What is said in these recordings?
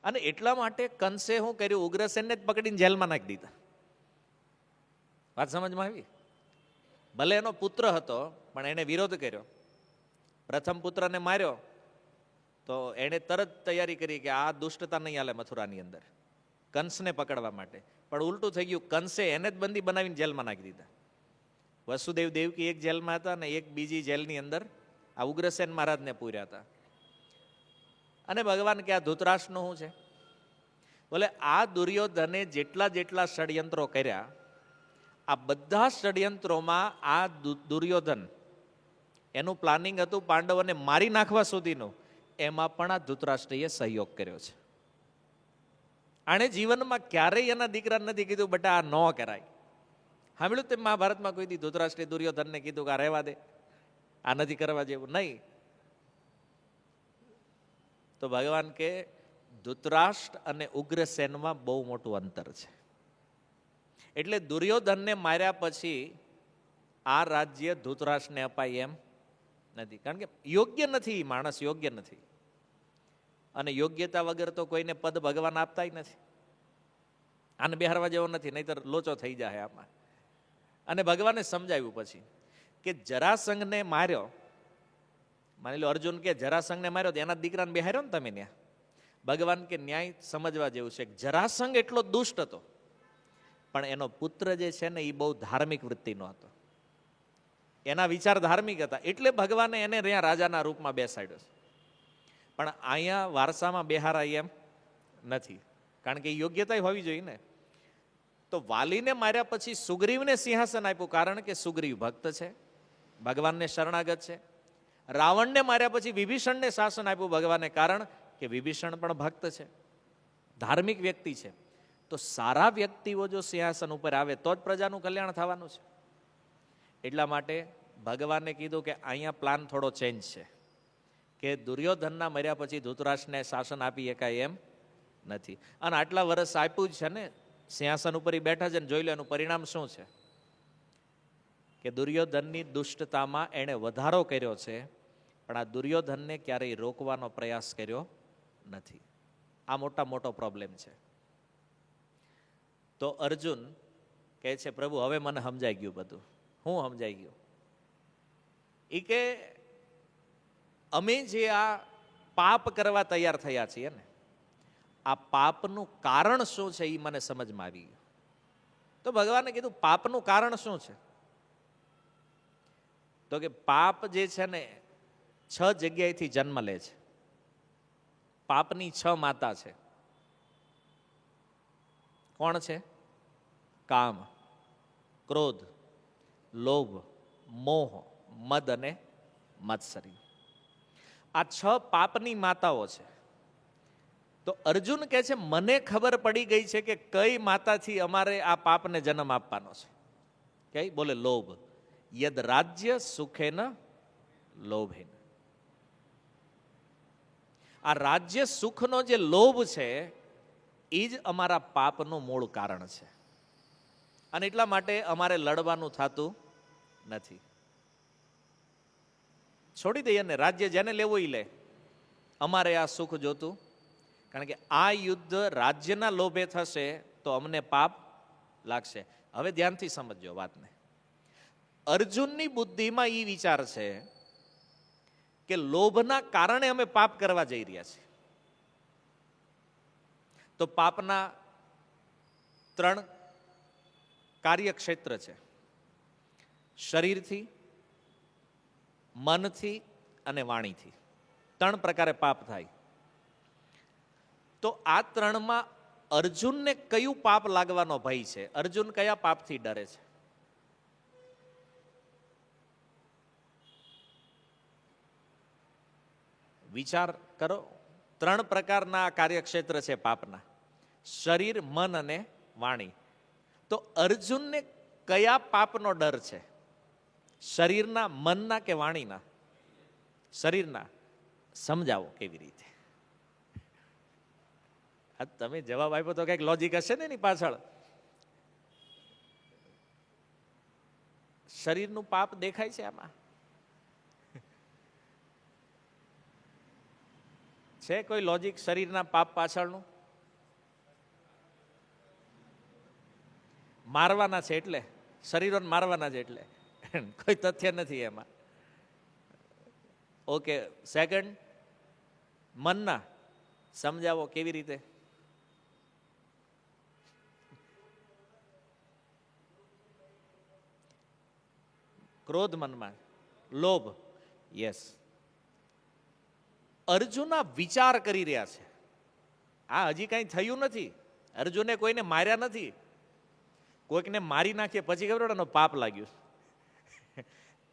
અને એટલા માટે કંસે શું કર્યું, ઉગ્રસેનને જ પકડીને જેલમાં નાખી દીધા. વાત સમજમાં આવી? ભલે એનો પુત્ર હતો પણ એને વિરોધ કર્યો. પ્રથમ પુત્રને માર્યો તો એણે તરત તૈયારી કરી કે આ દુષ્ટતા નહીં હાલે મથુરાની અંદર, કંસને પકડવા માટે. પણ ઉલટું થઈ ગયું, કંસે એને જ બંદી બનાવીને જેલમાં નાખી દીધા. વસુદેવ દેવકી એક જેલમાં હતા અને એક બીજી જેલની અંદર આ ઉગ્રસેન મહારાજને પૂર્યા હતા. અને ભગવાન કે આ ધૃતરાષ્ટ્રનું શું છે? બોલે આ દુર્યોધને જેટલા જેટલા ષડયંત્રો કર્યા, આ બધા ષડયંત્રોમાં આ દુર્યોધન એનું પ્લાનિંગ હતું પાંડવોને મારી નાખવા સુધીનું, એમાં પણ આ ધૃતરાષ્ટ્રએ સહયોગ કર્યો છે. આણે જીવનમાં ક્યારેય એના દીકરા નથી કીધું બેટા આ ન કરાય. સાંભળ્યું તે મહાભારતમાં કોઈ દી ધૃતરાષ્ટ્રે દુર્યોધનને કીધું કે આ રહેવા દે, આ નથી કરવા જેવું? નહીં. તો ભગવાન કે ધૃતરાષ્ટ્ર અને ઉગ્રસેનમાં બહુ મોટું અંતર છે. એટલે દુર્યોધનને માર્યા પછી આ રાજ્ય ધૃતરાષ્ટ્રને અપાય એમ નથી, કારણ કે યોગ્ય નથી, માણસ યોગ્ય નથી. અને યોગ્યતા વગર તો કોઈને પદ ભગવાન આપતા નથી. આને બિહારવા જેવો નથી, નહીતર લોચો થઈ જાય આમાં. અને ભગવાને સમજાવ્યું પછી કે જરાસંઘને માર્યો, માની લો અર્જુન કે જરાસંઘને માર્યો તો એના દીકરાને બિહાર્યો ને તમે ત્યાં. ભગવાન કે ન્યાય સમજવા જેવું છે. જરાસંઘ એટલો દુષ્ટ હતો પણ એનો પુત્ર જે છે ને એ બહુ ધાર્મિક વૃત્તિનો હતો, એના વિચાર ધાર્મિક હતા, એટલે ભગવાને એને ત્યાં રાજાના રૂપમાં બેસાડ્યો છે. પણ અહીંયા વારસામાં બેહારાય એમ નથી, કારણ કે યોગ્યતા હોવી જોઈએ ને. તો વાલીને માર્યા પછી સુગ્રીવને સિંહાસન આપ્યું, કારણ કે સુગ્રીવ ભક્ત છે, ભગવાનને શરણાગત છે. રાવણને માર્યા પછી વિભીષણને શાસન આપ્યું ભગવાને, કારણ કે વિભીષણ પણ ભક્ત છે, ધાર્મિક વ્યક્તિ છે. તો સારા વ્યક્તિઓ જો સિંહાસન ઉપર આવે તો જ પ્રજાનું કલ્યાણ થવાનું છે. એટલા માટે ભગવાને કીધું કે અહીંયા પ્લાન થોડો ચેન્જ છે, કે દુર્યોધનના મર્યા પછી ધૃતરાષ્ટ્રને શાસન આપી શકાય એમ નથી. અને આટલા વર્ષ આપ્યું જ છે ને, સિંહાસન ઉપર બેઠા છે ને, જોઈ લો એનું પરિણામ શું છે, કે દુર્યોધનની દુષ્ટતામાં એણે વધારો કર્યો છે, પણ આ દુર્યોધનને ક્યારેય રોકવાનો પ્રયાસ કર્યો નથી. આ મોટો પ્રોબ્લેમ છે. તો અર્જુન કહે છે પ્રભુ હવે મને સમજાઈ ગયું બધું. હું સમજાઈ ગયું? એ કે અમે જે આ પાપ કરવા તૈયાર થયા છીએ ને, આ પાપનું કારણ શું છે એ મને સમજમાં આવી ગયું. તો ભગવાને કીધું પાપનું કારણ શું છે? તો કે પાપ જે છે ને 6 જગ્યાએથી જન્મ લે છે. પાપની 6 માતા છે. કોણ છે? કામ, ક્રોધ, લોભ, મોહ, મદ અને મત્સરી. આ 6 પાપની માતાઓ છે. તો અર્જુન કહે છે મને ખબર પડી ગઈ છે કે કઈ માતાથી અમારે આ પાપને જન્મ આપવાનો છે. કઈ? બોલે લોભ. યદ રાજ્ય સુખેન લોભેન. આ રાજ્ય સુખનો જે લોભ છે એ જ અમારા પાપનું મૂળ કારણ છે. અને એટલા માટે અમારે લડવાનું થતું નથી. છોડી દઈએ ને, રાજ્ય જેને લેવું એ લે, અમારે આ સુખ જોતું. કારણ કે આ યુદ્ધ રાજ્યના લોભે થશે તો અમને પાપ લાગશે. હવે ધ્યાનથી સમજજો વાતને. અર્જુનની બુદ્ધિમાં એ વિચાર છે કે લોભના કારણે અમે પાપ કરવા જઈ રહ્યા છીએ. તો પાપના 3 કાર્યક્ષેત્ર છે: શરીરથી, મનથી અને વાણીથી. 3 પ્રકારે પાપ થાય. તો આ 3માં અર્જુનને કયું પાપ લાગવાનો ભય છે? અર્જુન કયા પાપથી ડરે છે? વિચાર કરો. 3 પ્રકારના કાર્યક્ષેત્ર છે પાપના: શરીર, મન અને વાણી. તો અર્જુનને કયા પાપનો ડર છે? શરીરના, મનના કે વાણીના? શરીરના. સમજાવો કેવી રીતે? આ તમે જવાબ આપ્યો તો કઈક લોજિક હશે ને એની પાછળ. શરીરનું પાપ દેખાય છે આમાં? છે કોઈ લોજિક શરીરના પાપ પાછળનું? મારવાના છે એટલે, શરીરોને મારવાના છે એટલે, કોઈ તથ્ય નથી એમાં. ઓકે, સેકન્ડ, મનના સમજાવો કેવી રીતે? ક્રોધ મનમાં, લોભ, યસ. અર્જુન વિચાર કરી રહ્યા છે. આ હજી કઈ થયું નથી. અર્જુને કોઈને માર્યા નથી. કોઈકને મારી નાખીએ પછી ખબર પડે પાપ લાગ્યું.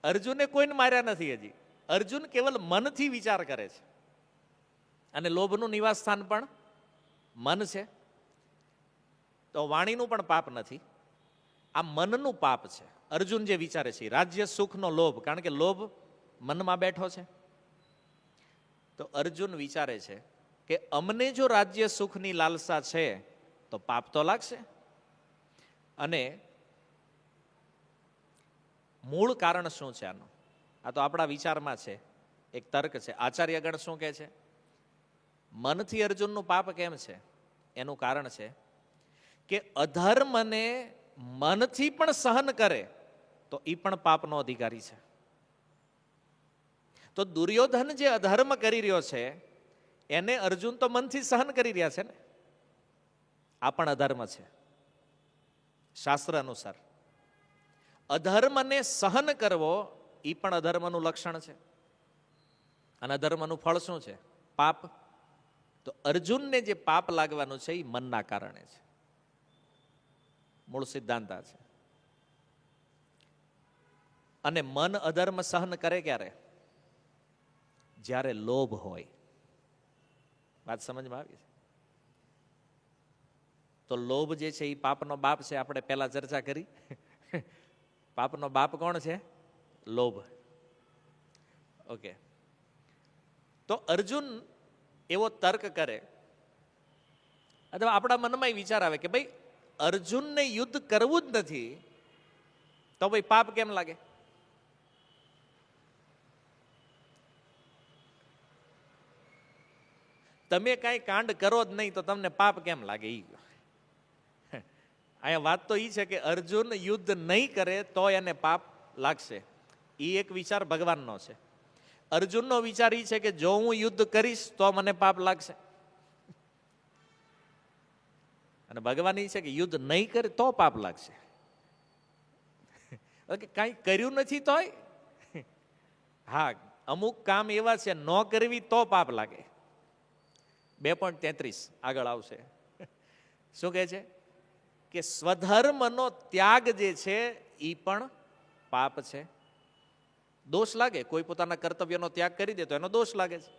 અર્જુને કોઈને માર્યા નથી હજી. અર્જુન કેવલ મનથી વિચાર કરે છે. અને લોભનું નિવાસ સ્થાન પણ મન છે. તો વાણીનું પણ પાપ નથી, આ મનનું પાપ છે. અર્જુન જે વિચારે છે રાજ્ય સુખનો લોભ, કારણ કે લોભ મનમાં બેઠો છે. તો અર્જુન વિચારે છે કે અમને જો રાજ્ય સુખની લાલસા છે તો પાપ તો લાગશે. અને મૂળ કારણ શું છે આનું? આ તો આપણા વિચારમાં છે, એક તર્ક છે. આચાર્યગણ શું કહે છે? મનથી અર્જુનનું પાપ કેમ છે? એનું કારણ છે કે અધર્મને મનથી પણ સહન કરે તો એ પણ પાપનો અધિકારી છે. તો દુર્યોધન જે અધર્મ કરી રહ્યો છે એને અર્જુન તો મનથી સહન કરી રહ્યા છે ને. આ પણ અધર્મ છે શાસ્ત્ર અનુસાર. અધર્મને સહન કરવો એ પણ અધર્મનું લક્ષણ છે. અને અધર્મનું ફળ શું છે? પાપ. તો અર્જુનને જે પાપ લાગવાનું છે એ મનના કારણે છે. મૂળ સિદ્ધાંત આ છે. અને મન અધર્મ સહન કરે ક્યારે? જ્યારે લોભ હોય. વાત સમજમાં આવી છે? તો લોભ જે છે એ પાપનો બાપ છે. આપણે પહેલા ચર્ચા કરી. પાપનો બાપ કોણ છે? લોભ. ઓકે. તો અર્જુન એવો તર્ક કરે, અથવા આપણા મનમાં વિચાર આવે કે ભાઈ અર્જુનને યુદ્ધ કરવું જ નથી તો ભાઈ પાપ કેમ લાગે? તમે કાંઈ કાંડ કરો જ નહીં તો તમને પાપ કેમ લાગે? અહીંયા વાત તો એ છે કે અર્જુન યુદ્ધ નહીં કરે તો એને પાપ લાગશે. એ એક વિચાર ભગવાનનો છે. અર્જુનનો વિચાર એ છે કે જો હું યુદ્ધ કરીશ તો મને પાપ લાગશે. અને ભગવાન એ છે કે યુદ્ધ નહીં કરે તો પાપ લાગશે. કાંઈ કર્યું નથી તોય. હા, અમુક કામ એવા છે ન કરવી તો પાપ લાગે. 2.33 આગળ આવશે. શું કહે છે? કે સ્વધર્મનો ત્યાગ જે છે એ પણ પાપ છે. દોષ લાગે. કોઈ પોતાના કર્તવ્યનો ત્યાગ કરી દે તો એનો દોષ લાગે છે.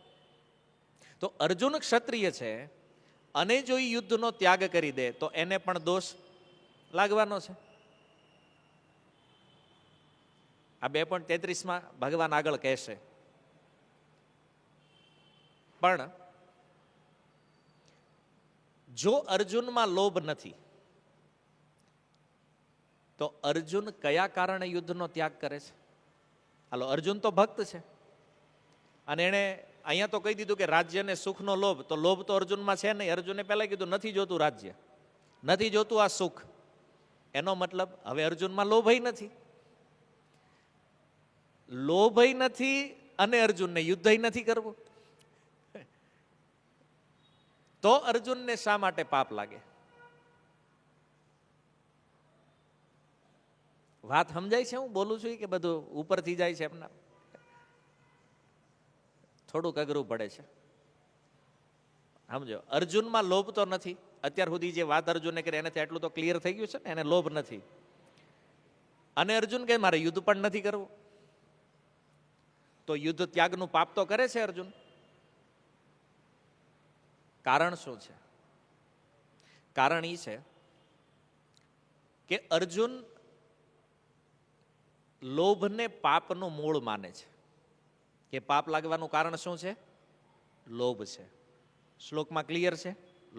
તો અર્જુન ક્ષત્રિય છે અને જો એ યુદ્ધનો ત્યાગ કરી દે તો એને પણ દોષ લાગવાનો છે. આ 2.33 ભગવાન આગળ કહેશે. પણ જો અર્જુનમાં લોભ નથી તો અર્જુન કયા કારણે યુદ્ધનો ત્યાગ કરે છે? હાલો, અર્જુન તો ભક્ત છે અને એને અહીંયા તો કહી દીધું કે રાજ્ય ને સુખનો લોભ. તો લોભ તો અર્જુનમાં છે નહીં. અર્જુને પહેલા કીધું નથી જોતું રાજ્ય, નથી જોતું આ સુખ. એનો મતલબ હવે અર્જુનમાં લોભય નથી. લોભય નથી અને અર્જુનને યુદ્ધય નથી કરવું. તો અર્જુનને શા માટે પાપ લાગે? વાત સમજાય છે? હું બોલું છું કે બધું ઉપરથી જાય છે? એમના થોડુંક અઘરું પડે છે. સમજો, અર્જુનમાં લોભ તો નથી. અત્યાર સુધી જે વાત અર્જુને કરી એનાથી આટલું તો ક્લિયર થઈ ગયું છે ને. એને લોભ નથી. અને અર્જુન કે મારે યુદ્ધ પણ નથી કરવું. તો યુદ્ધ ત્યાગનું પાપ તો કરે છે અર્જુન. કારણ શું છે? કારણ એ છે કે અર્જુન લોભને પાપનું મૂળ માને છે. કે પાપ લાગવાનું કારણ શું છે? લોભ છે. શ્લોકમાં ક્લિયર છે.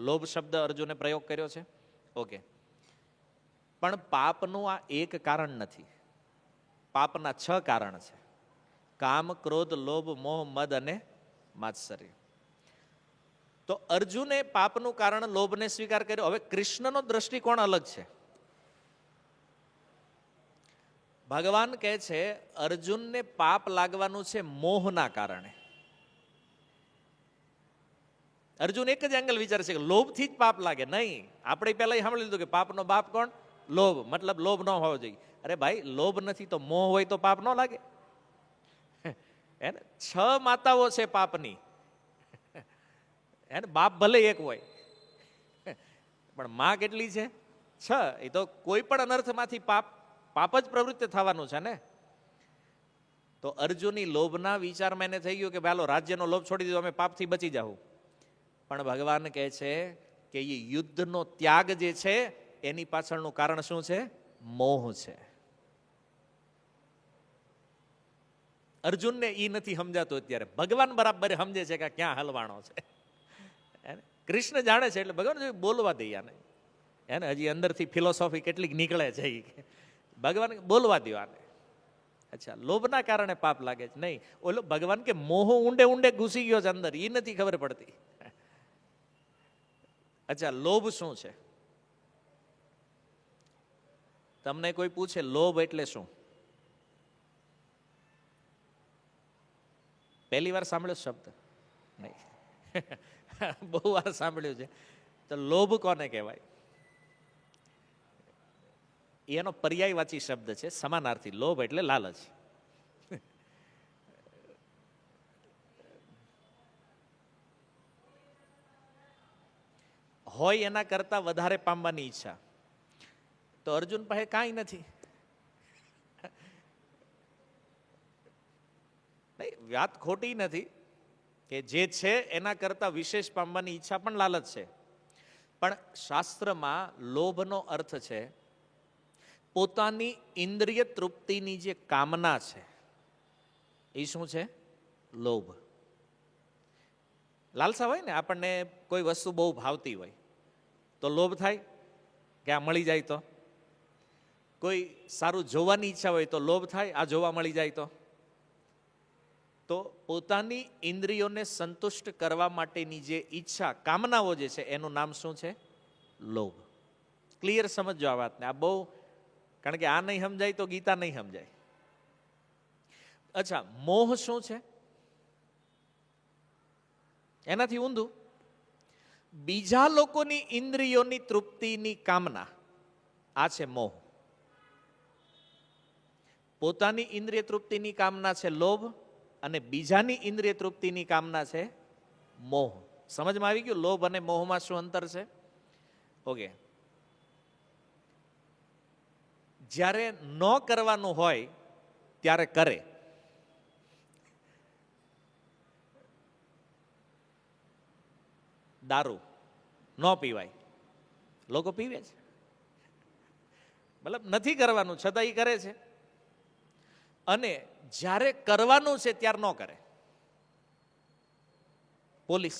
લોભ શબ્દ અર્જુને પ્રયોગ કર્યો છે. ઓકે. પણ પાપનું આ એક કારણ નથી. પાપના 6 કારણ છે. કામ, ક્રોધ, લોભ, મોહ, મદ અને માત્સર્ય. તો અર્જુને પાપનું કારણ લોભને સ્વીકાર કર્યો. હવે કૃષ્ણનો દ્રષ્ટિકોણ અલગ છે. ભગવાન કહે છે અર્જુનને પાપ લાગવાનું છે મોહના કારણે. અર્જુન એક જ એંગલ વિચારે છે કે લોભથી જ પાપ લાગે. નહીં, આપણે પહેલા સાંભળી લીધું કે પાપનો બાપ કોણ? લોભ. મતલબ લોભ ન હોવો જોઈએ. અરે ભાઈ, લોભ નથી તો મોહ હોય તો પાપ ન લાગે? એને 6 માતાઓ છે પાપની. એને બાપ ભલે એક હોય પણ માં કેટલી છે? 6. એ તો કોઈ પણ અનર્થમાંથી પાપ જ પ્રવૃત્તિ થવાનું છે ને. તો અર્જુનની લોભના વિચારમાં એને થઈ ગયું કે ભાઈ રાજ્યનો લોભ છોડી દીધો, અમે પાપથી બચી જાઉં. પણ ભગવાન કહે છે કે એ યુદ્ધનો ત્યાગ જે છે એની પાછળનું કારણ શું છે? મોહ છે. અર્જુનને એ નથી સમજાતું અત્યારે. ભગવાન બરાબર સમજે છે કે ક્યાં હલવાણો છે. કૃષ્ણ જાણે છે એટલે ભગવાન બોલવા દે આને. એને હજી અંદરથી ફિલોસોફી કેટલીક નીકળે છે. ભગવાન બોલવા દો આને. અચ્છા, લોભના કારણે પાપ લાગે છે? નહીં, ઓલો ભગવાન કે મોહ ઊંડે ઊંડે ઘૂસી ગયો છે અંદર, એ નથી ખબર પડતી. અચ્છા, લોભ શું છે? તમને કોઈ પૂછે લોભ એટલે શું? પહેલી વાર સાંભળ્યો શબ્દ? નહીં, બહુ વાર સાંભળ્યું છે. તો લોભ કોને કહેવાય? એનો પર્યાયવાચી શબ્દ છે, સમાનાર્થી. લોભ એટલે લાલચ. હોય એના કરતા વધારે પામવાની ઈચ્છા. તો અર્જુન પાસે કાંઈ નથી. વાત ખોટી નથી કે જે છે એના કરતા વિશેષ પામવાની ઈચ્છા પણ લાલચ છે. પણ શાસ્ત્રમાં લોભનો અર્થ છે પોતાની ઇન્દ્રિય તૃપ્તિની જે કામના છે એ શું છે? લોભ. લાલસા હોય ને, આપણને કોઈ વસ્તુ બહુ ભાવતી હોય તો લોભ થાય કે આ મળી જાય તો. કોઈ સારું જોવાની ઈચ્છા હોય તો લોભ થાય, આ જોવા મળી જાય તો. તો પોતાની ઇન્દ્રિયોને સંતુષ્ટ કરવા માટેની જે ઈચ્છા, કામનાઓ જે છે એનું નામ શું છે? લોભ. ક્લિયર સમજો આ વાતને. આ બહુ, કારણ કે આ નહીં સમજાય તો ગીતા નહીં સમજાય. અચ્છા, મોહ શું છે? એનાથી ઊંધું, બીજા લોકોની ઇન્દ્રિયોની તૃપ્તિની કામના, આ છે મોહ. પોતાની ઇન્દ્રિય તૃપ્તિની કામના છે લોભ, અને બીજાની ઇન્દ્રિય તૃપ્તિની કામના છે મોહ. સમજમાં આવી ગયું લોભ અને મોહમાં શું અંતર છે? ઓકે. જ્યારે ન કરવાનું હોય ત્યારે કરે. દારૂ ન પીવાય, લોકો પીવે છે. મતલબ નથી કરવાનું છતાં એ કરે છે. અને જ્યારે કરવાનું છે ત્યારે ન કરે. પોલીસ,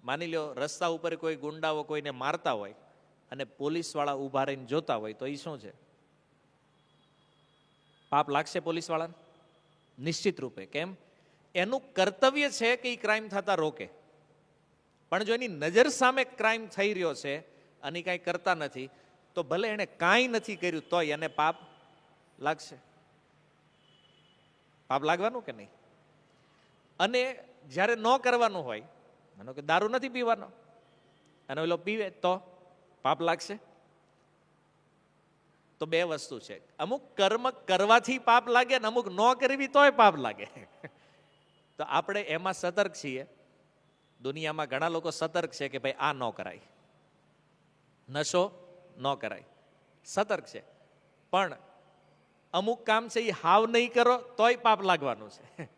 માની લો રસ્તા ઉપર કોઈ ગુંડાઓ કોઈને મારતા હોય અને પોલીસ વાળા ઉભા રહીને જોતા હોય તો એ શું છે? પાપ લાગશે પોલીસ વાળાને? નિશ્ચિત રૂપે. કેમ? એનું કર્તવ્ય છે કે એ ક્રાઇમ થતા રોકે. પણ જો એની નજર સામે ક્રાઇમ થઈ રહ્યો છે અને કાંઈ કરતા નથી તો ભલે એને કાંઈ નથી કર્યું તોય એને પાપ લાગશે. પાપ લાગવાનું કે નહીં? અને જ્યારે ન કરવાનું હોય, માનો કે દારૂ નથી પીવાનો અને ઓલો પીવે તો પાપ લાગશે. તો બે વસ્તુ છે, અમુક કર્મ કરવાથી પાપ લાગે ને અમુક ન કરવી તોય પાપ લાગે. તો આપણે એમાં સતર્ક છીએ. દુનિયામાં ઘણા લોકો સતર્ક છે કે ભાઈ આ ન કરાય, નશો ન કરાય, સતર્ક છે. પણ અમુક કામ છે એ હાવ નહીં કરો તોય પાપ લાગવાનું છે.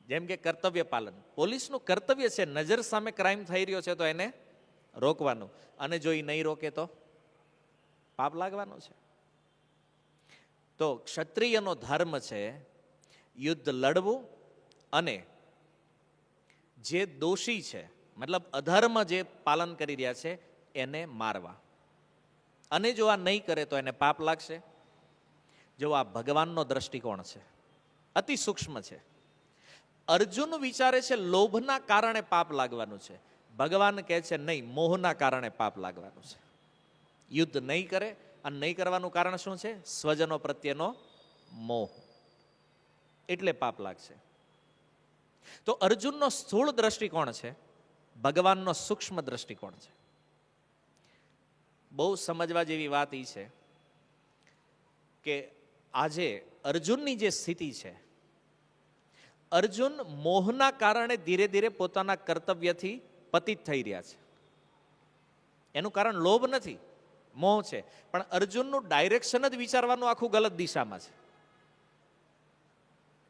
જેમ કે કર્તવ્ય પાલન. પોલીસનું કર્તવ્ય છે નજર સામે ક્રાઇમ થઈ રહ્યો છે તો એને રોકવાનું, અને જો એ નહીં રોકે તો પાપ લાગવાનું છે. તો ક્ષત્રિયનો ધર્મ છે યુદ્ધ લડવું અને જે દોષી છે, મતલબ અધર્મ જે પાલન કરી રહ્યા છે એને મારવા. અને જો આ નહીં કરે તો એને પાપ લાગશે. જો આ ભગવાનનો દ્રષ્ટિકોણ છે, અતિ સૂક્ષ્મ છે. અર્જુન વિચારે છે લોભના કારણે પાપ લાગવાનું છે. ભગવાન કહે છે નહીં, મોહના કારણે પાપ લાગવાનું છે. યુદ્ધ નહીં કરે અને નહીં કરવાનું કારણ શું છે? સ્વજનો પ્રત્યેનો મોહ, એટલે પાપ લાગશે. તો અર્જુનનો સ્થૂળ દ્રષ્ટિકોણ છે, ભગવાનનો સૂક્ષ્મ દ્રષ્ટિકોણ છે. બહુ સમજવા જેવી વાત એ છે કે આજે અર્જુનની જે સ્થિતિ છે, અર્જુન મોહના કારણે ધીરે ધીરે પોતાના કર્તવ્યથી પતિત થઈ રહ્યા છે. એનું કારણ લોભ નથી, મોહ છે. પણ અર્જુનનું ડાયરેક્શન જ વિચારવાનું આખું ગલત દિશામાં છે.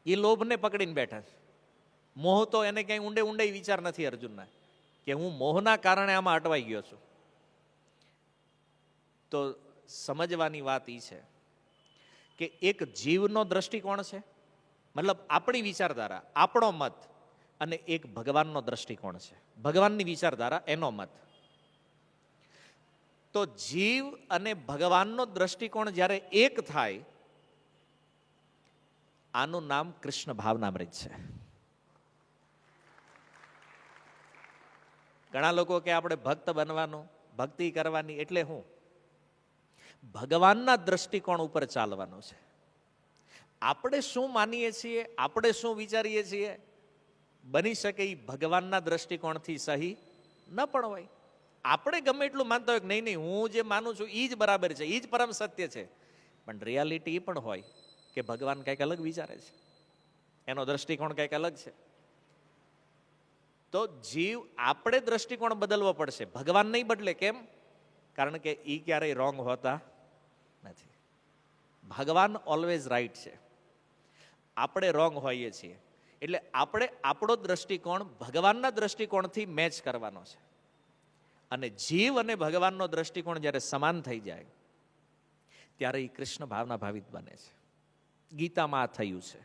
એ લોભને પકડીને બેઠા છે. મોહ તો એને ક્યાંય ઊંડે ઊંડે વિચાર નથી અર્જુનના, કે હું મોહના કારણે આમાં અટવાઈ ગયો છું. તો સમજવાની વાત એ છે કે એક જીવનો દ્રષ્ટિકોણ છે, મતલબ આપણી વિચારધારા, આપણો મત, અને એક ભગવાનનો દ્રષ્ટિકોણ છે, ભગવાનની વિચારધારા, એનો મત. તો જીવ અને ભગવાનનો દ્રષ્ટિકોણ જ્યારે એક થાય, આનું નામ કૃષ્ણ ભાવનામૃત છે. ઘણા લોકો કે આપણે ભક્ત બનવાનું, ભક્તિ કરવાની, એટલે હું ભગવાનના દ્રષ્ટિકોણ ઉપર ચાલવાનું છે. આપણે શું માનીએ છીએ, આપણે શું વિચારીએ છીએ, બની શકે એ ભગવાનના દ્રષ્ટિકોણથી સહી ન પણ હોય. આપણે ગમે એટલું માનતા હોય કે નહીં નહીં, હું જે માનું છું એ જ બરાબર છે, એ જ પરમ સત્ય છે, પણ રિયાલિટી એ પણ હોય કે ભગવાન કંઈક અલગ વિચારે છે, એનો દ્રષ્ટિકોણ કંઈક અલગ છે. તો જીવ આપણે દ્રષ્ટિકોણ બદલવો પડશે, ભગવાન નહીં બદલે. કેમ? કારણ કે એ ક્યારેય રોંગ હોતા નથી. ભગવાન ઓલવેઝ રાઈટ છે, આપણે રોંગ હોઈએ છીએ. એટલે આપણે આપણો દ્રષ્ટિકોણ ભગવાનના દ્રષ્ટિકોણથી મેચ કરવાનો છે. અને જીવ અને ભગવાનનો દ્રષ્ટિકોણ જ્યારે સમાન થઈ જાય, ત્યારે એ કૃષ્ણ ભાવના ભાવિત બને છે. ગીતામાં આ થયું છે.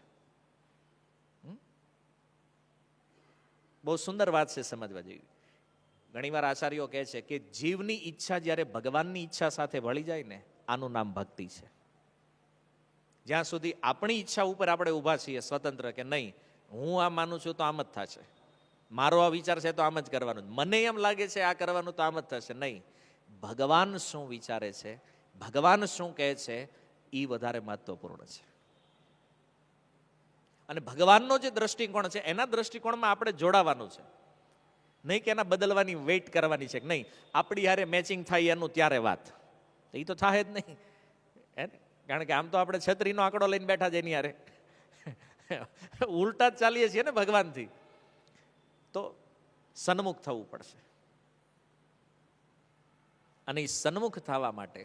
બહુ સુંદર વાત છે, સમજવા જેવી. ઘણીવાર આચાર્યો કહે છે કે જીવની ઈચ્છા જ્યારે ભગવાનની ઈચ્છા સાથે વળી જાય ને, આનું નામ ભક્તિ છે. જ્યાં સુધી આપણી ઈચ્છા ઉપર આપણે ઊભા છીએ સ્વતંત્ર, કે નહીં હું આ માનું છું તો આમ જ થશે, મારો આ વિચાર છે તો આમ જ કરવાનું, મને એમ લાગે છે આ કરવાનું તો આમ જ થશે, નહીં. ભગવાન શું વિચારે છે, ભગવાન શું કહે છે, એ વધારે મહત્વપૂર્ણ છે. અને ભગવાનનો જે દ્રષ્ટિકોણ છે, એના દ્રષ્ટિકોણમાં આપણે જોડાવાનું છે, નહીં કે એના બદલવાની વેઇટ કરવાની છે કે નહીં આપણી હારે મેચિંગ થાય એનું ત્યારે વાત. એ તો થાય જ નહીં, કારણ કે આમ તો આપણે છત્રીનો આંકડો લઈને બેઠા છે એની હારે, ઉલટા જ ચાલીએ છીએ ને ભગવાનથી. તો સન્મુખ થવું પડશે. અને એ સન્મુખ થવા માટે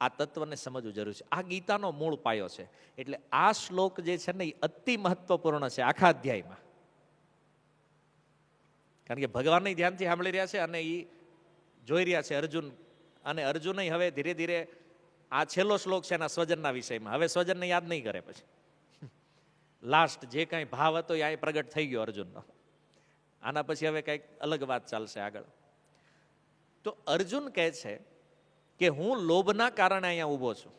આ તત્વને સમજવું જરૂરી છે. આ ગીતાનો મૂળ પાયો છે. એટલે આ શ્લોક જે છે ને, એ અતિ મહત્વપૂર્ણ છે આખા અધ્યાયમાં. કારણ કે ભગવાનને ધ્યાનથી સાંભળી રહ્યા છે અને એ જોઈ રહ્યા છે અર્જુન. અને અર્જુન હવે ધીરે ધીરે, આ છેલ્લો શ્લોક છે એના સ્વજનના વિષયમાં. હવે સ્વજનને યાદ નહીં કરે, પછી લાસ્ટ જે કાંઈ ભાવ હતો એ પ્રગટ થઈ ગયો અર્જુનનો. આના પછી હવે કંઈક અલગ વાત ચાલશે આગળ. તો અર્જુન કહે છે કે હું લોભના કારણે અહીંયા ઊભો છું.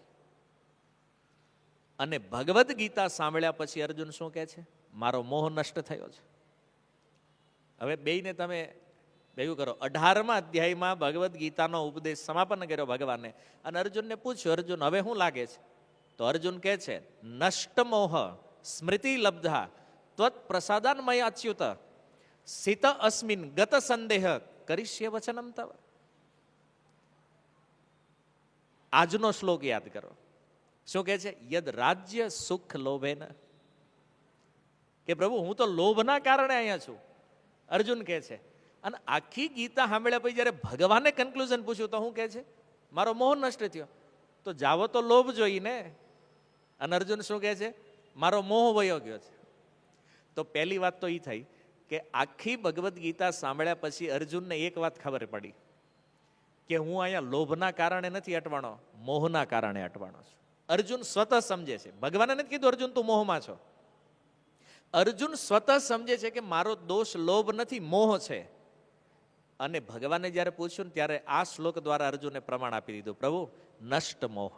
અને ભગવદ્ ગીતા સાંભળ્યા પછી અર્જુન શું કહે છે? મારો મોહ નષ્ટ થયો છે. હવે બેયને તમે ભેગું કરો. 18મા અધ્યાયમાં ભગવદ્ ગીતાનો ઉપદેશ સમાપન કર્યો ભગવાને, અને અર્જુનને પૂછ્યું, અર્જુન હવે શું લાગે છે? તો અર્જુન કહે છે, નષ્ટ મોહ સ્મૃતિ લબ્ધા ત્વત પ્રસાદાન્મય અચ્યુત સિત અસ્મિન ગત સંદેહ કરીશ્ય વચનમ તવ. આજનો શ્લોક યાદ કરો. શું કહે છે? યદ રાજ્ય સુખ લોભેન. કે પ્રભુ હું તો લોભના કારણે અહીંયા છું, અર્જુન કહે છે. અને આખી ગીતા સાંભળ્યા પછી જ્યારે ભગવાને કન્ક્લુઝન પૂછ્યું તો શું કહે છે? મારો મોહ નષ્ટ થયો. તો જાવો તો લોભ જોઈને. અને અર્જુન શું કહે છે? મારો મોહ વયો ગયો છે. તો પહેલી વાત તો એ થઈ કે આખી ભગવદ્ ગીતા સાંભળ્યા પછી અર્જુનને એક વાત ખબર પડી કે હું અહીંયા લોભના કારણે નથી અટવાણો, મોહના કારણે અટવાણો છું. અર્જુન સ્વતઃ સમજે છે. ભગવાને નથી કીધું અર્જુન તું મોહમાં છો. અર્જુન સ્વતઃ સમજે છે કે મારો દોષ લોભ નથી, મોહ છે. અને ભગવાને જ્યારે પૂછ્યું ને ત્યારે આ શ્લોક દ્વારા અર્જુને પ્રમાણ આપી દીધું, પ્રભુ નષ્ટ મોહ,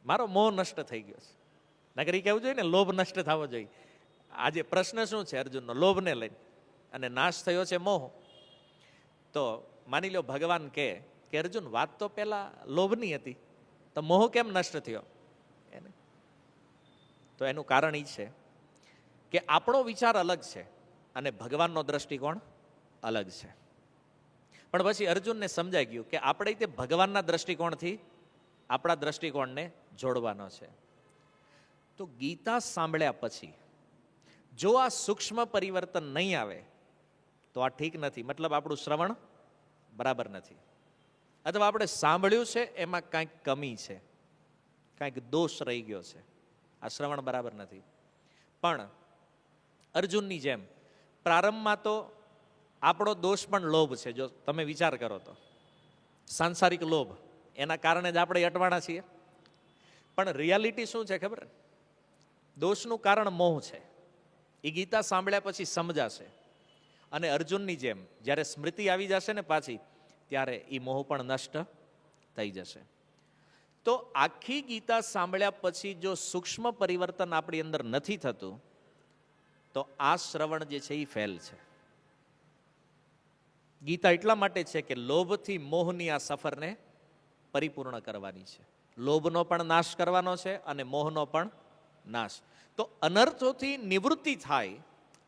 મારો મોહ નષ્ટ થઈ ગયો છે. નકર કહેવું જોઈએ ને લોભ નષ્ટ થવો જોઈએ. આજે પ્રશ્ન શું છે અર્જુનનો? લોભને લઈને. અને નાશ થયો છે મોહ. તો માની લો ભગવાન કહે કે અર્જુન વાત તો પેલા લોભની હતી, તો મોહ કેમ નષ્ટ થયો? તો એનું કારણ એ છે કે આપણો વિચાર અલગ છે અને ભગવાનનો દ્રષ્ટિકોણ અલગ છે. પણ પછી અર્જુનને સમજાઈ ગયું કે આપણે તે ભગવાનના દ્રષ્ટિકોણથી આપણા દ્રષ્ટિકોણને જોડવાનો છે. તો ગીતા સાંભળ્યા પછી જો આ સૂક્ષ્મ પરિવર્તન નહીં આવે તો આ ઠીક નથી, મતલબ આપણું શ્રવણ બરાબર નથી, અથવા આપણે સાંભળ્યું છે એમાં કાંઈક કમી છે, કાંઈક દોષ રહી ગયો છે, આ શ્રવણ બરાબર નથી. પણ અર્જુનની જેમ પ્રારંભમાં તો આપણો દોષ પણ લોભ છે. જો તમે વિચાર કરો તો સાંસારિક લોભ, એના કારણે જ આપણે અટવાણા છીએ. પણ રિયાલિટી શું છે ખબર? દોષનું કારણ મોહ છે. એ ગીતા સાંભળ્યા પછી સમજાશે. અને અર્જુનની જેમ જ્યારે સ્મૃતિ આવી જશે ને પાછી, ત્યારે એ મોહ પણ નષ્ટ થઈ જશે. તો આખી ગીતા સાંભળ્યા પછી જો સૂક્ષ્મ પરિવર્તન આપણી અંદર નથી થતું, તો આ શ્રવણ જે છે એ ફેલ છે. ગીતા એટલા માટે છે કે લોભથી મોહની આ સફરને પરિપૂર્ણ કરવાની છે. લોભનો પણ નાશ કરવાનો છે અને મોહનો પણ નાશ. તો અનર્થોથી નિવૃત્તિ થાય,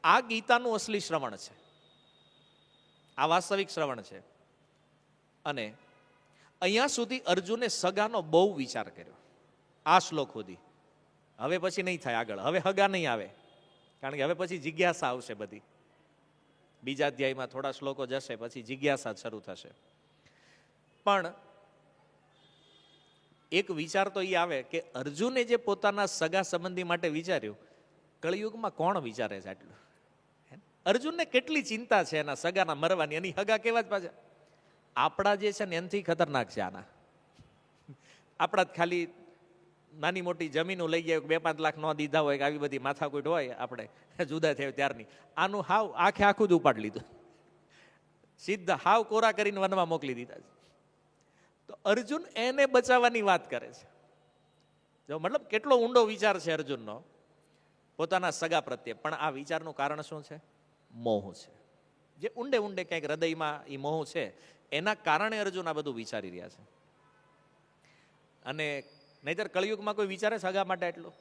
આ ગીતાનું અસલી શ્રવણ છે, આ વાસ્તવિક શ્રવણ છે. અને અહીંયા સુધી અર્જુને સગાનો બહુ વિચાર કર્યો, આ શ્લોક સુધી. હવે પછી નહીં થાય આગળ, હવે હગા નહીં આવે, કારણ કે હવે પછી જિજ્ઞાસા આવશે બધી. બીજા અધ્યાયમાં થોડા શ્લોકો જશે પછી જિજ્ઞાસા શરૂ થશે. પણ એક વિચાર તો એ આવે કે અર્જુને જે પોતાના સગા સંબંધી માટે વિચાર્યું, કળિયુગમાં કોણ વિચારે છે આટલું? અર્જુનને કેટલી ચિંતા છે એના સગાના મરવાની, એની હગા કેવા જ પાછા આપણા જે છે ને એનાથી ખતરનાક છે આના. આપણા જ ખાલી નાની મોટી જમીનો લઈ ગયા, 2-5 લાખ ન દીધા હોય કે આવી બધી માથાકૂટ હોય, આપણે જુદા થયા ત્યારની, આનું હાવ આખે આખું જ ઉપાડી લીધું, સીધા હાવ કોરા કરીને વનમાં મોકલી દીધા. તો અર્જુન એને બચાવવાની વાત કરે છે. જો મતલબ કેટલો ઊંડો વિચાર છે અર્જુનનો પોતાના સગા પ્રત્યે. પણ આ વિચારનું કારણ શું છે? મોહ છે. જે ઊંડે ઊંડે ક્યાંક હૃદયમાં એ મોહ છે, એના કારણે અર્જુન આ બધું વિચારી રહ્યા છે. અને નહીતર કળિયુગમાં કોઈ વિચારે સગા માટે એટલું?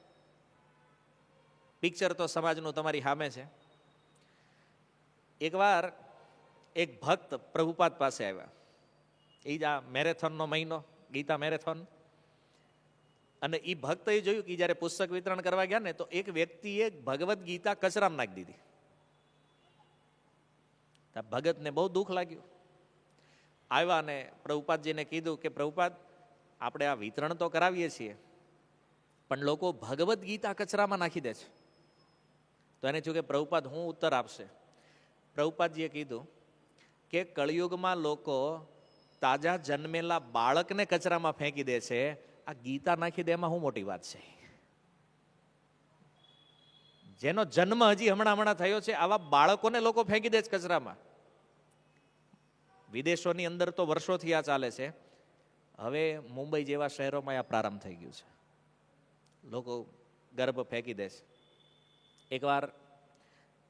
પિક્ચર તો સમાજનું તમારી સામે છે. એકવાર એક ભક્ત પ્રભુપાદ પાસે આવ્યા, એ જ આ મેરેથોનનો મહિનો, ગીતા મેરેથોન. અને એ ભક્તએ જોયું કે જ્યારે પુસ્તક વિતરણ કરવા ગયા ને, તો એક વ્યક્તિએ ભગવદ્ ગીતા કચરામાં નાખી દીધી. ભગતને બહુ દુઃખ લાગ્યું. આવ્યા અને પ્રભુપાદજીને કીધું કે પ્રભુપાદ, આપણે આ વિતરણ તો કરાવીએ છીએ, પણ લોકો ભગવદ્ ગીતા કચરામાં નાખી દે છે. તો એને થયું કે પ્રભુપાદ હું ઉત્તર આપશે. પ્રભુપાદજીએ કીધું કે કળિયુગમાં લોકો તાજા જન્મેલા બાળકને કચરામાં ફેંકી દે છે, આ ગીતા નાખી દે એમાં શું મોટી વાત છે? જેનો જન્મ હજી હમણાં થયો છે, આવા બાળકોને લોકો ફેંકી દે છે કચરામાં. વિદેશોની અંદર તો વર્ષોથી આ ચાલે છે. હવે મુંબઈ જેવા શહેરોમાં આ પ્રારંભ થઈ ગયું છે. લોકો ગર્ભ ફેંકી દે છે. એકવાર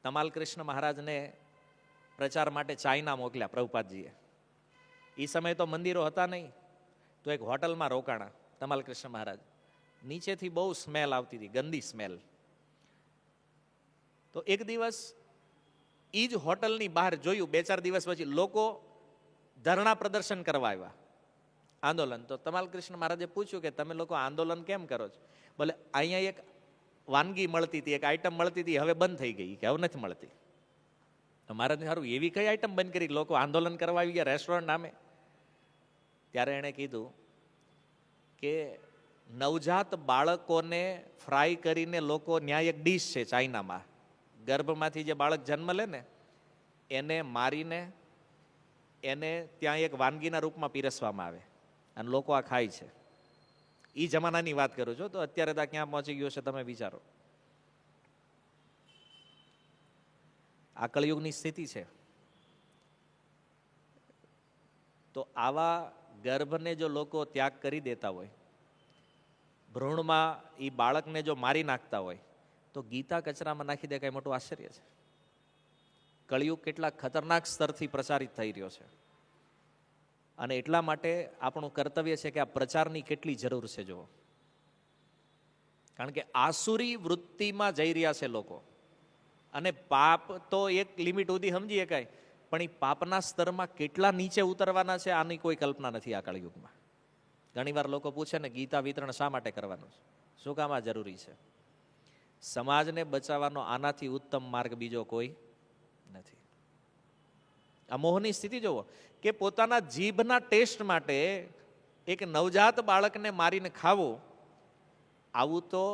તમાલ કૃષ્ણ મહારાજને પ્રચાર માટે ચાઇના મોકલ્યા પ્રભુપાદજીએ. એ સમયે તો મંદિરો હતા નહીં, તો એક હોટલમાં રોકાણા તમાલ કૃષ્ણ મહારાજ. નીચેથી બહુ સ્મેલ આવતી હતી, ગંદી સ્મેલ. તો એક દિવસ એ જ હોટલની બહાર જોયું, 2-4 દિવસ પછી લોકો ધરણા પ્રદર્શન કરવા આવ્યા, આંદોલન. તો તમાલ કૃષ્ણ મહારાજે પૂછ્યું કે તમે લોકો આંદોલન કેમ કરો છો? બોલે અહીંયા એક વાનગી મળતી હતી, એક આઈટમ મળતી હતી, હવે બંધ થઈ ગઈ, કે હવે નથી મળતી. તો મહારાજને સારું, એવી કઈ આઈટમ બંધ કરી લોકો આંદોલન કરવા આવી ગયા રેસ્ટોરન્ટ નામે? ત્યારે એણે કીધું કે નવજાત બાળકોને ફ્રાય કરીને લોકો, ન્યાય એક ડીશ છે ચાઇનામાં, ગર્ભમાંથી જે બાળક જન્મ લે ને એને મારીને એને ત્યાં એક વાનગીના રૂપમાં પીરસવામાં આવે અને લોકો આ ખાય છે. એ જમાનાની વાત કરું છું. તો અત્યારે તો ક્યાં પહોંચી ગયો છે તમે વિચારો. આ કળિયુગની સ્થિતિ છે. તો આવા ગર્ભને જો લોકો ત્યાગ કરી દેતા હોય, ભ્રૂણમાં એ બાળકને જો મારી નાખતા હોય, તો ગીતા કચરામાં નાખી દે, કઈ મોટું આશ્ચર્ય છે? કળિયુગ કેટલા ખતરનાક સ્તરથી પ્રસારિત થઈ રહ્યો છે. અને એટલા માટે આપણું કર્તવ્ય છે કે આ પ્રચારની કેટલી જરૂર છે જુઓ. કારણ કે આસુરી વૃત્તિમાં જઈ રહ્યા છે લોકો, અને પાપ તો એક લિમિટ સુધી સમજી શકાય, પણ એ પાપના સ્તરમાં કેટલા નીચે ઉતરવાના છે આની કોઈ કલ્પના નથી આ કળયુગમાં. ઘણીવાર લોકો પૂછે ને ગીતા વિતરણ શા માટે કરવાનું છે, શું કામ આ જરૂરી છે? સમાજને બચાવવાનો આનાથી ઉત્તમ માર્ગ બીજો કોઈ નથી. આ મોહની સ્થિતિ જુઓ કે પોતાના જીભના ટેસ્ટ માટે એક નવજાત બાળકને મારીને ખાવું, આવું તો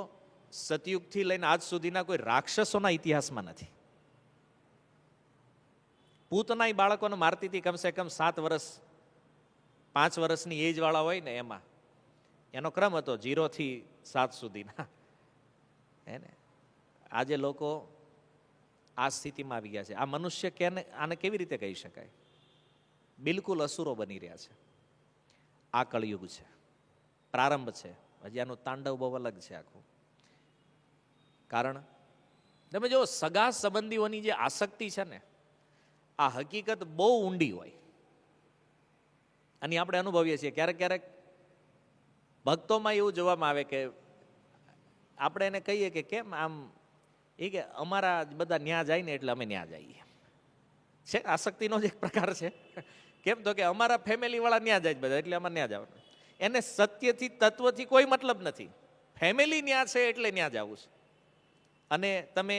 સતયુગથી લઈને આજ સુધીના કોઈ રાક્ષસોના ઇતિહાસમાં નથી. પૂતના બાળકોને મારતી હતી કમસે કમ 7 વર્ષ 5 વર્ષની એજ વાળા હોય ને એમાં. એનો ક્રમ હતો 0 થી 7 સુધીના. એને આજે લોકો આ સ્થિતિમાં આવી ગયા છે. આ મનુષ્ય કેને આને કેવી રીતે કહી શકાય? બિલકુલ અસુરો બની રહ્યા છે. આ કળયુગ છે, પ્રારંભ છે. હજી આનું તાંડવ બહુ અલગ છે આખું. કારણ તમે જો સગા સંબંધીઓની જે આસક્તિ છે ને, આ હકીકત બહુ ઊંડી હોય અને આપણે અનુભવીએ છીએ. ક્યારેક ક્યારેક ભક્તોમાં એવું જોવામાં આવે કે આપણે એને કહીએ કે કેમ આમ, એ કે અમારા બધા ન્યા જાય ને એટલે અમે ન્યા જઈએ. છે આસક્તિનો જ એક પ્રકાર છે. કેમ તો કે અમારા ફેમિલી વાળા ન્યા જાય બધા એટલે અમારે ન્યા જવાનું. એને સત્યથી તત્વથી કોઈ મતલબ નથી. ફેમિલી ન્યા છે એટલે ન્યા જવું છે. અને તમે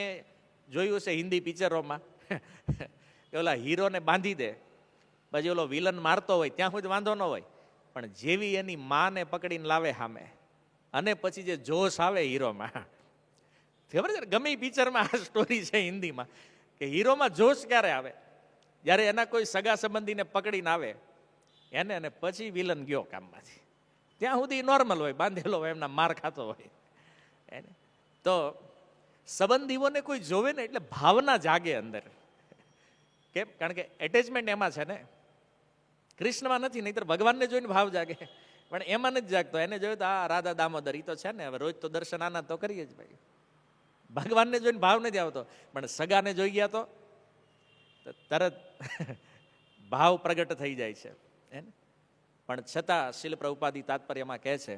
જોયું છે હિન્દી પિક્ચરોમાં ઓલા હીરોને બાંધી દે, પછી ઓલો વિલન મારતો હોય ત્યાં સુધી વાંધો ન હોય, પણ જેવી એની માને પકડીને લાવે સામે, અને પછી જે જોશ આવે હીરોમાં, ખબર છે ગમે એ પિક્ચરમાં આ સ્ટોરી છે હિન્દીમાં, કે હીરોમાં જોશ ક્યારે આવે? જ્યારે એના કોઈ સગા સંબંધીને પકડીને આવે એને, અને પછી વિલન ગયો કામમાંથી. ત્યાં સુધી નોર્મલ હોય, બાંધેલો હોય, એમના માર ખાતો હોય એને. તો સંબંધીઓને કોઈ જોવે ને એટલે ભાવના જાગે અંદર. કેમ? કારણ કે એટેચમેન્ટ એમાં છે ને, કૃષ્ણમાં નથી. નહીતર ભગવાનને જોઈને ભાવ જાગે, પણ એમાં નથી જાગતો. એને જોયું તો આ રાધા દામોદર ઈ તો છે ને, હવે રોજ તો દર્શન આના તો કરીએ જ ભાઈ. ભગવાનને જોઈને ભાવ નથી આવતો, પણ સગાને જોઈ ગયા તો તરત ભાવ પ્રગટ થઈ જાય છે. પણ છતાં શીલ પ્રભુપાદી તાત્પર્યમાં કહે છે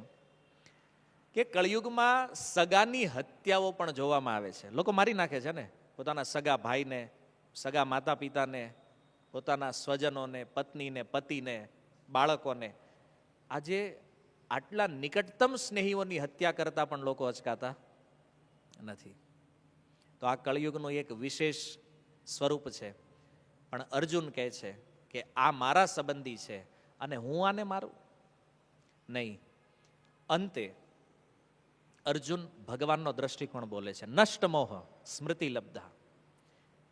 કે કળયુગમાં સગાની હત્યાઓ પણ જોવામાં આવે છે. લોકો મારી નાખે છે ને પોતાના સગા ભાઈને, સગા માતા પિતાને, પોતાના સ્વજનોને, પત્નીને, પતિને, બાળકોને. આજે આટલા નિકટતમ સ્નેહીઓની હત્યા કરતા પણ લોકો અચકાતા નથી. તો આ કળયુગનું એક વિશેષ સ્વરૂપ છે. પણ અર્જુન કહે છે કે આ મારા સંબંધી છે અને હું આને મારું નહીં. અંતે અર્જુન ભગવાનનો દ્રષ્ટિકોણ બોલે છે. નષ્ટ મોહ સ્મૃતિ લબ્ધા,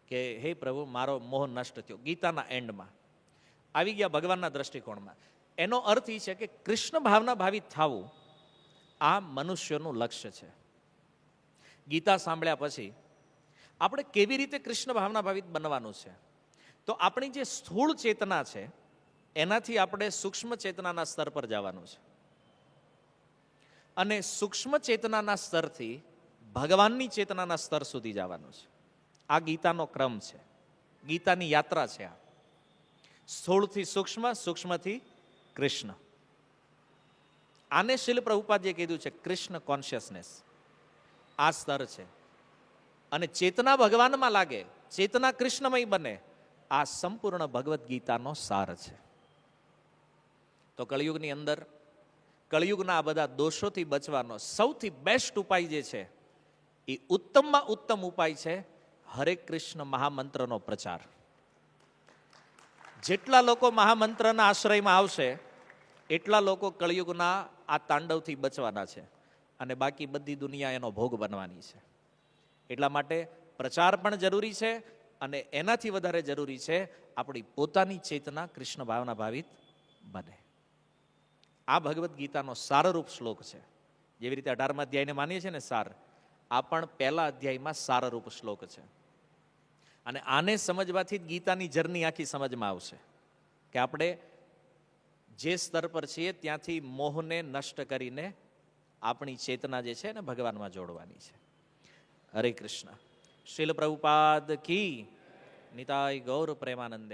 કે હે પ્રભુ મારો મોહ નષ્ટ થયો. ગીતાના એન્ડમાં આવી ગયા ભગવાનના દ્રષ્ટિકોણમાં. એનો અર્થ એ છે કે કૃષ્ણ ભાવના ભાવિત થવું આ મનુષ્યનું લક્ષ્ય છે. ગીતા સાંભળ્યા પછી આપણે કેવી રીતે કૃષ્ણ ભાવના ભાવિત બનવાનું છે? તો આપણી જે સ્થૂળ ચેતના છે એનાથી આપણે સૂક્ષ્મ ચેતનાના સ્તર પર જવાનું છે, અને સૂક્ષ્મ ચેતનાના સ્તરથી ભગવાનની ચેતનાના સ્તર સુધી જવાનું છે. આ ગીતાનો ક્રમ છે, ગીતાની યાત્રા છે. આ સ્થૂળથી સૂક્ષ્મ, સૂક્ષ્મથી કૃષ્ણ. આને શીલ પ્રભુપાદે કીધું છે કૃષ્ણ કોન્શિયસનેસ. આ સ્તર છે. અને ચેતના ભગવાનમાં લાગે, ચેતના કૃષ્ણમય બને, આ સંપૂર્ણ ભગવદ્ ગીતાનો સાર છે. તો કળિયુગની અંદર કળિયુગના આ બધા દોષોથી બચવાનો સૌથી બેસ્ટ ઉપાય જે છે એ ઉત્તમમાં ઉત્તમ ઉપાય છે હરે કૃષ્ણ મહામંત્રનો પ્રચાર. જેટલા લોકો મહામંત્રના આશ્રયમાં આવશે એટલા લોકો કળિયુગના આ તાંડવથી બચવાના છે, અને બાકી બધી દુનિયા એનો ભોગ બનવાની છે. એટલા માટે પ્રચાર પણ જરૂરી છે, અને એનાથી વધારે જરૂરી છે આપણી પોતાની ચેતના કૃષ્ણ ભાવના ભાવિત બને. આ ભગવદ્ ગીતાનો સારરૂપ શ્લોક છે. જેવી રીતે 18મા અધ્યાયને માનીએ છીએ ને સાર, આ પણ પહેલા અધ્યાયમાં સારરૂપ શ્લોક છે. અને આને સમજવાથી જ ગીતાની જર્ની આખી સમજમાં આવશે કે આપણે જે સ્તર પર છીએ ત્યાંથી મોહને નષ્ટ કરીને આપણી ચેતના જે છે ને ભગવાનમાં જોડવાની છે. હરે કૃષ્ણ. શીલ પ્રભુપાદ કી નિતાય ગૌર પ્રેમાનંદે.